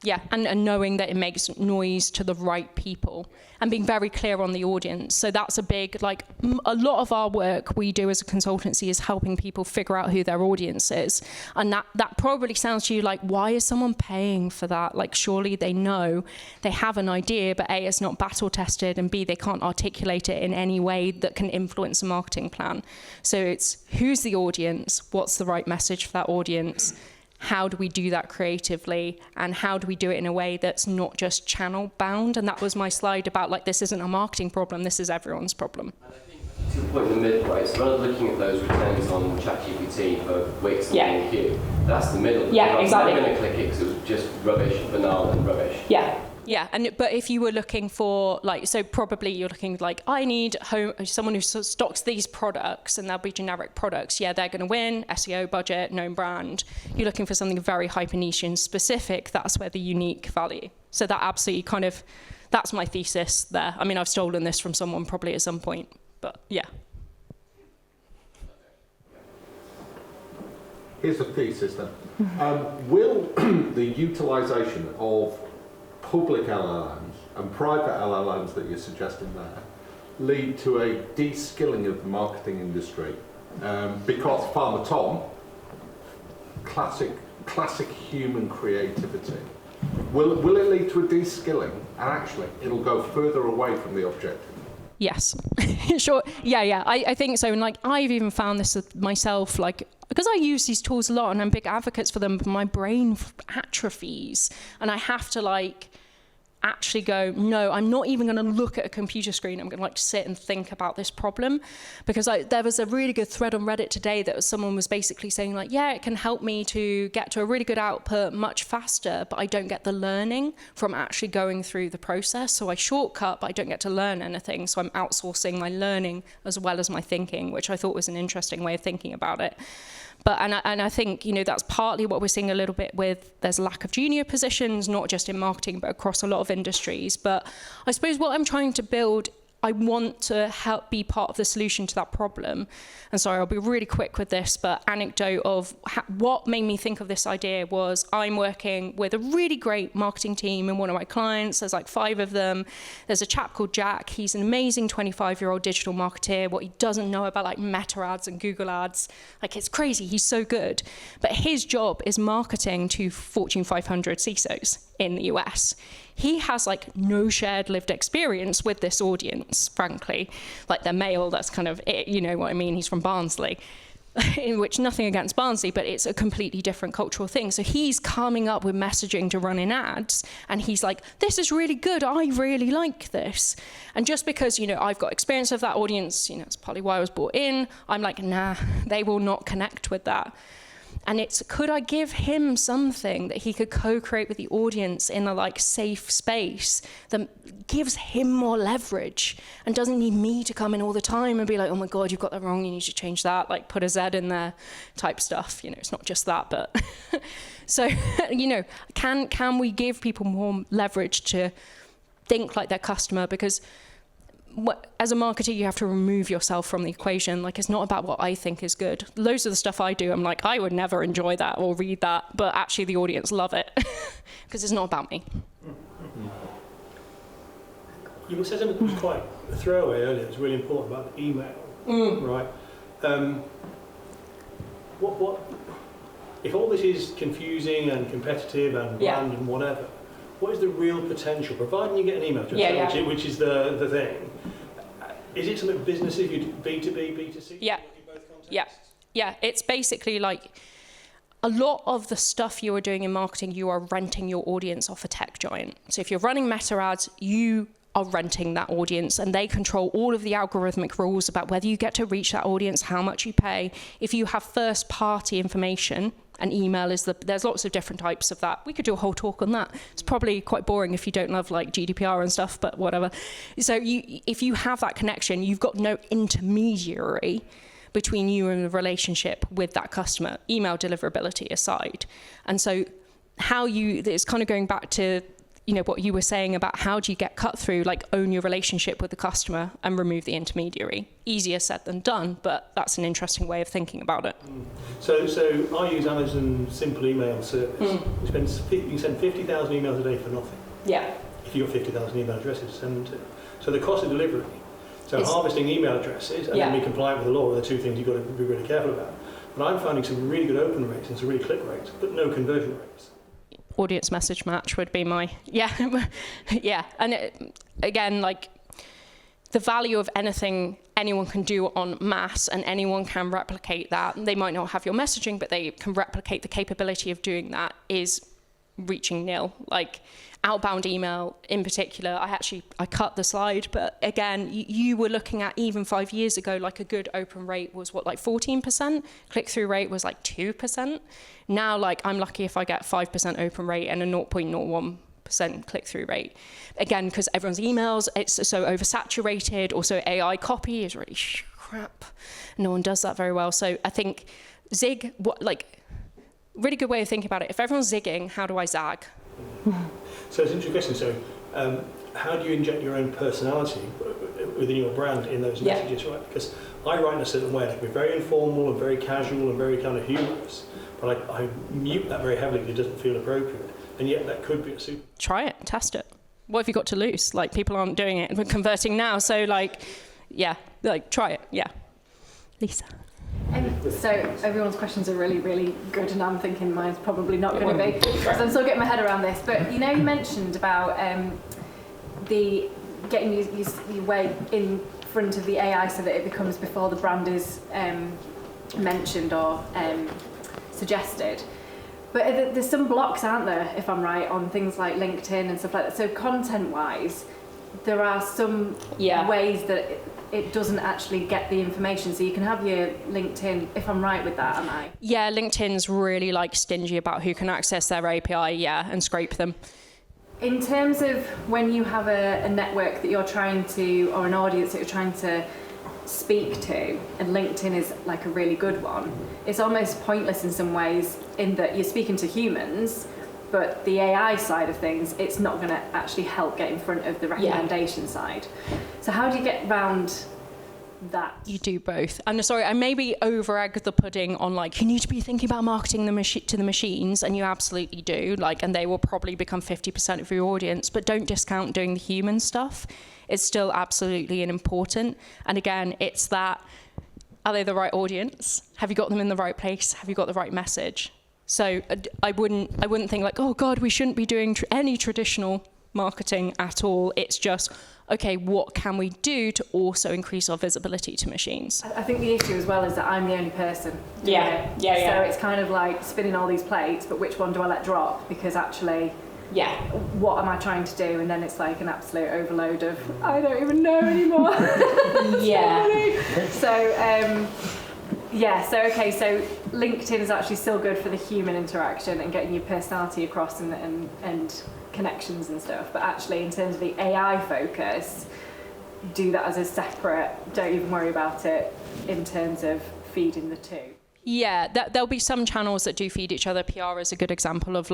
Yeah, and knowing that it makes noise to the right people and being very clear on the audience. So that's a big, like, a lot of our work we do as a consultancy is helping people figure out who their audience is. And that probably sounds to you like, why is someone paying for that? Like, surely they know, they have an idea, but A, it's not battle tested, and B, they can't articulate it in any way that can influence a marketing plan. So it's who's the audience, what's the right message for that audience, how do we do that creatively, and how do we do it in a way that's not just channel bound? And that was my slide about, like, this isn't a marketing problem, this is everyone's problem. And I think to the point in the middle, right, so when I was looking at those returns on ChatGPT for Wix and B&Q, that's the middle. Yeah, exactly. I'm not going to click it because it was just rubbish, banal and rubbish. Yeah. Yeah, but if you were looking for, like, so probably you're looking like, I need someone who stocks these products, and they'll be generic products. Yeah, they're going to win, SEO budget, known brand. You're looking for something very hyper niche and specific. That's where the unique value. So that absolutely kind of, that's my thesis there. I mean, I've stolen this from someone probably at some point, but yeah. Here's a thesis then. Will the utilisation of public LLMs and private LLMs that you're suggesting there lead to a de-skilling of the marketing industry? Because Farmer Tom, classic human creativity, will it lead to a de-skilling, and actually it'll go further away from the objective? Yes, sure. Yeah. I think so. And like, I've even found this myself, like, because I use these tools a lot and I'm big advocates for them, but my brain atrophies and I have to like actually go, no, I'm not even going to look at a computer screen. I'm going to like sit and think about this problem, because there was a really good thread on Reddit today that someone was basically saying like, yeah, it can help me to get to a really good output much faster, but I don't get the learning from actually going through the process. So I shortcut, but I don't get to learn anything. So I'm outsourcing my learning as well as my thinking, which I thought was an interesting way of thinking about it. But and I think, you know, that's partly what we're seeing a little bit with, there's a lack of junior positions, not just in marketing, but across a lot of industries. But I suppose what I'm trying to build, I want to help be part of the solution to that problem. And sorry, I'll be really quick with this, but anecdote of what made me think of this idea was I'm working with a really great marketing team in one of my clients. There's like 5 of them. There's a chap called Jack. He's an amazing 25-year-old digital marketeer. What he doesn't know about like Meta ads and Google ads, like it's crazy. He's so good. But his job is marketing to Fortune 500 CISOs in the US. He has like no shared lived experience with this audience, frankly. Like they're male, that's kind of it, you know what I mean? He's from Barnsley, in which nothing against Barnsley, but it's a completely different cultural thing. So he's coming up with messaging to run in ads, and he's like, this is really good, I really like this. And just because, you know, I've got experience of that audience, you know, it's partly why I was brought in, I'm like, nah, they will not connect with that. And it's, could I give him something that he could co-create with the audience in a like safe space that gives him more leverage and doesn't need me to come in all the time and be like, oh my God, you've got that wrong, you need to change that, like put a Z in there type stuff. You know, it's not just that, but so, you know, can we give people more leverage to think like their customer? Because as a marketer, you have to remove yourself from the equation. Like, it's not about what I think is good. Loads of the stuff I do, I'm like, I would never enjoy that or read that, but actually the audience love it because it's not about me. You said something that was quite a throwaway earlier. It was really important about the email, right? What if all this is confusing and competitive and bland and whatever? What is the real potential, providing you get an email address, which is the thing? Is it something businesses, you B2B, B2C? Yeah. Yeah. It's basically like a lot of the stuff you are doing in marketing, you are renting your audience off a tech giant. So if you're running Meta ads, you are renting that audience, and they control all of the algorithmic rules about whether you get to reach that audience, how much you pay. If you have first party information, and email is there's lots of different types of that. We could do a whole talk on that. It's probably quite boring if you don't love like GDPR and stuff, but whatever. So if you have that connection, you've got no intermediary between you and the relationship with that customer, email deliverability aside. And so it's kind of going back to, you know, what you were saying about how do you get cut through, like own your relationship with the customer and remove the intermediary. Easier said than done, but that's an interesting way of thinking about it. So I use Amazon Simple Email Service. You can send 50,000 emails a day for nothing. Yeah. If you've got 50,000 email addresses to send them to. So the cost of delivery, harvesting email addresses and then being compliant with the law are the two things you've got to be really careful about. But I'm finding some really good open rates and some really click rates, but no conversion rates. Audience message match would be my, And again, like the value of anything anyone can do on mass, and anyone can replicate that. They might not have your messaging, but they can replicate the capability of doing that, is reaching nil. Like outbound email in particular, I cut the slide, but again, you were looking at even 5 years ago, like a good open rate was like 14%, click-through rate was like 2%. Now, like I'm lucky if I get 5% open rate and a 0.01 % click-through rate. Again, because everyone's emails, it's so oversaturated. Also, AI copy is really crap. No one does that very well. So I think zig, really good way of thinking about it. If everyone's zigging, how do I zag? So it's an interesting question. So how do you inject your own personality within your brand in those messages, right? Because I write in a certain way, and it can be very informal and very casual and very kind of humorous, but I mute that very heavily because it doesn't feel appropriate. And yet that could be a super... Try it, test it. What have you got to lose? Like, people aren't doing it. We're converting now, so try it, yeah. Lisa. So everyone's questions are really, really good, and I'm thinking mine's probably not going to be, because I'm still getting my head around this. But you mentioned about the getting your way in front of the AI so that it becomes before the brand is mentioned or suggested. But there's some blocks, aren't there, if I'm right, on things like LinkedIn and stuff like that. So content-wise, there are some ways that it doesn't actually get the information. So you can have your LinkedIn, if I'm right with that, am I? Yeah, LinkedIn's really stingy about who can access their API, and scrape them. In terms of when you have a network that you're trying to, or an audience that you're trying to speak to, and LinkedIn is a really good one, it's almost pointless in some ways in that you're speaking to humans, but the AI side of things, it's not going to actually help get in front of the recommendation side. So how do you get around that? You do both. And sorry, I maybe over-egg the pudding on you need to be thinking about marketing to the machines, and you absolutely do, and they will probably become 50% of your audience, but don't discount doing the human stuff. It's still absolutely important. And again, it's that, are they the right audience? Have you got them in the right place? Have you got the right message? So I wouldn't think oh God, we shouldn't be doing any traditional marketing at all. It's just, okay, what can we do to also increase our visibility to machines? I think the issue as well is that I'm the only person. Yeah. So it's kind of spinning all these plates, but which one do I let drop? Because actually, what am I trying to do? And then it's an absolute overload of, I don't even know anymore. So LinkedIn is actually still good for the human interaction and getting your personality across and connections and stuff. But actually, in terms of the AI focus, do that as a separate, don't even worry about it in terms of feeding the two. Yeah, there'll be some channels that do feed each other. PR is a good example of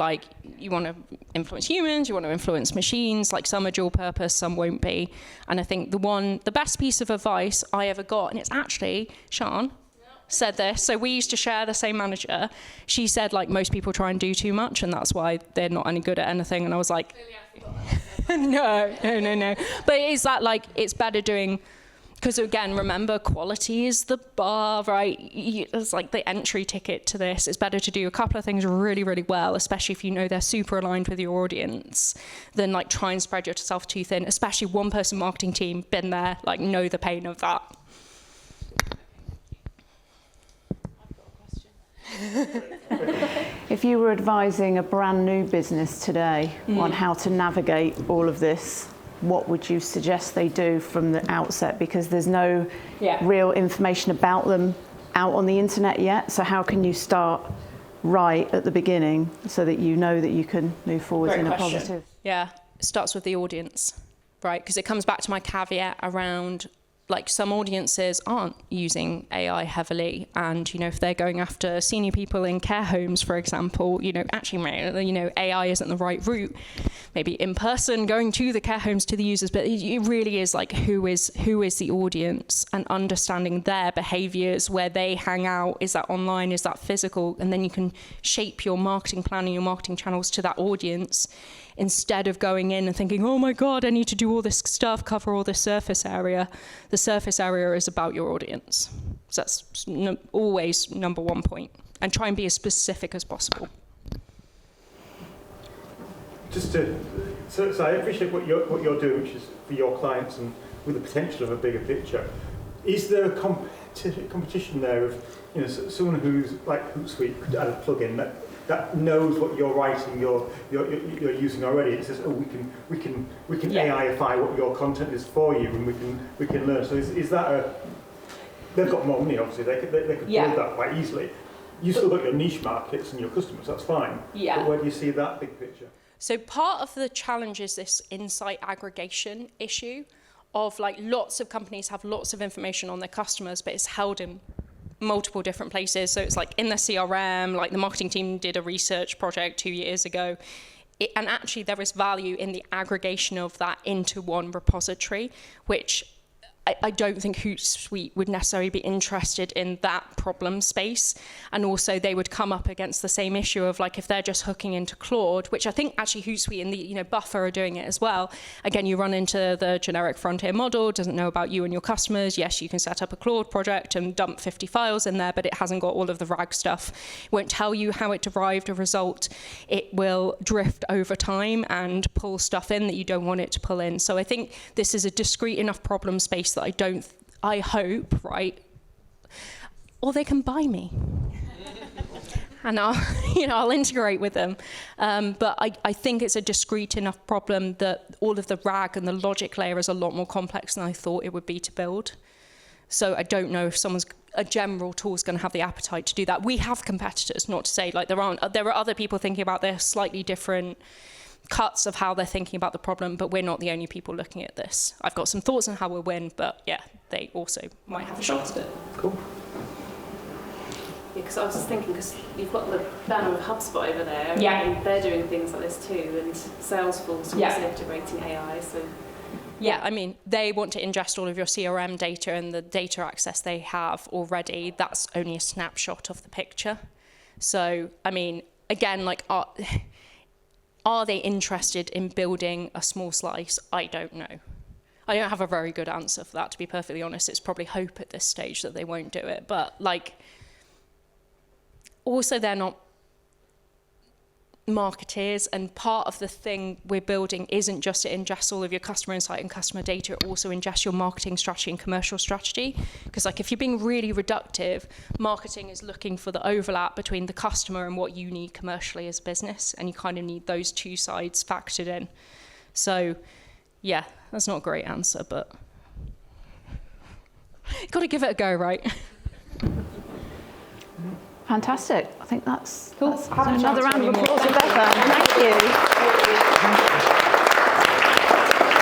you want to influence humans, you want to influence machines. Some are dual purpose, some won't be. And I think the best piece of advice I ever got, and it's actually Sian said this. So we used to share the same manager. She said most people try and do too much, and that's why they're not any good at anything. And I was like, no. But it is that it's better doing. Because again, remember, quality is the bar, right? It's the entry ticket to this. It's better to do a couple of things really, really well, especially if you know they're super aligned with your audience, than try and spread yourself too thin, especially one-person marketing team, been there, know the pain of that. If you were advising a brand new business today on how to navigate all of this, what would you suggest they do from the outset? Because there's no real information about them out on the internet yet. So how can you start right at the beginning so that you know that you can move forward in a positive? Yeah, it starts with the audience, right? Because it comes back to my caveat around some audiences aren't using AI heavily, and if they're going after senior people in care homes, for example, actually AI isn't the right route. Maybe in person, going to the care homes to the users, but it really is who is the audience, and understanding their behaviours, where they hang out. Is that online? Is that physical? And then you can shape your marketing plan and your marketing channels to that audience, instead of going in and thinking, oh my God, I need to do all this stuff, cover all this surface area. The surface area is about your audience. So that's always number one point. And try and be as specific as possible. So I appreciate what you're doing, which is for your clients and with the potential of a bigger picture. Is there a competition there of someone who's Hootsuite could add a plugin that knows what you're writing, you're using already? It says, oh, we can AI-ify what your content is for you, and we can learn. So is that they've got more money, obviously. They could build that quite easily. You've still got your niche markets and your customers. That's fine. Yeah. But where do you see that big picture? So part of the challenge is this insight aggregation issue of like lots of companies have lots of information on their customers, but it's held in multiple different places. So it's like in the CRM, like the marketing team did a research project 2 years ago. And actually there is value in the aggregation of that into one repository, which I don't think Hootsuite would necessarily be interested in that problem space. And also they would come up against the same issue of like if they're just hooking into Claude, which I think actually Hootsuite and the Buffer are doing it as well. Again, you run into the generic frontier model, doesn't know about you and your customers. Yes, you can set up a Claude project and dump 50 files in there, but it hasn't got all of the RAG stuff. It won't tell you how it derived a result. It will drift over time and pull stuff in that you don't want it to pull in. So I think this is a discrete enough problem space that I hope, right? Or they can buy me. And I'll integrate with them. But I think it's a discrete enough problem that all of the RAG and the logic layer is a lot more complex than I thought it would be to build. So I don't know if a general tool is going to have the appetite to do that. We have competitors, not to say like there are other people thinking about this, slightly different cuts of how they're thinking about the problem, but we're not the only people looking at this. I've got some thoughts on how we'll win, but yeah, they also might have a shot at it. Cool. Yeah, because I was just thinking, because you've got the banner of HubSpot over there, yeah, and they're doing things like this too, and Salesforce yeah, also integrating AI, so... Yeah, I mean, they want to ingest all of your CRM data and the data access they have already. That's only a snapshot of the picture. So, I mean, again, like, are they interested in building a small slice? I don't know. I don't have a very good answer for that, to be perfectly honest. It's probably hope at this stage that they won't do it. But, like, also they're not marketeers, and part of the thing we're building isn't just to ingest all of your customer insight and customer data, it also ingests your marketing strategy and commercial strategy. Because like if you're being really reductive, marketing is looking for the overlap between the customer and what you need commercially as a business, and you kind of need those two sides factored in. So yeah, that's not a great answer, but you've got to give it a go, right? Fantastic. I think that's cool. another round of applause for Bethan.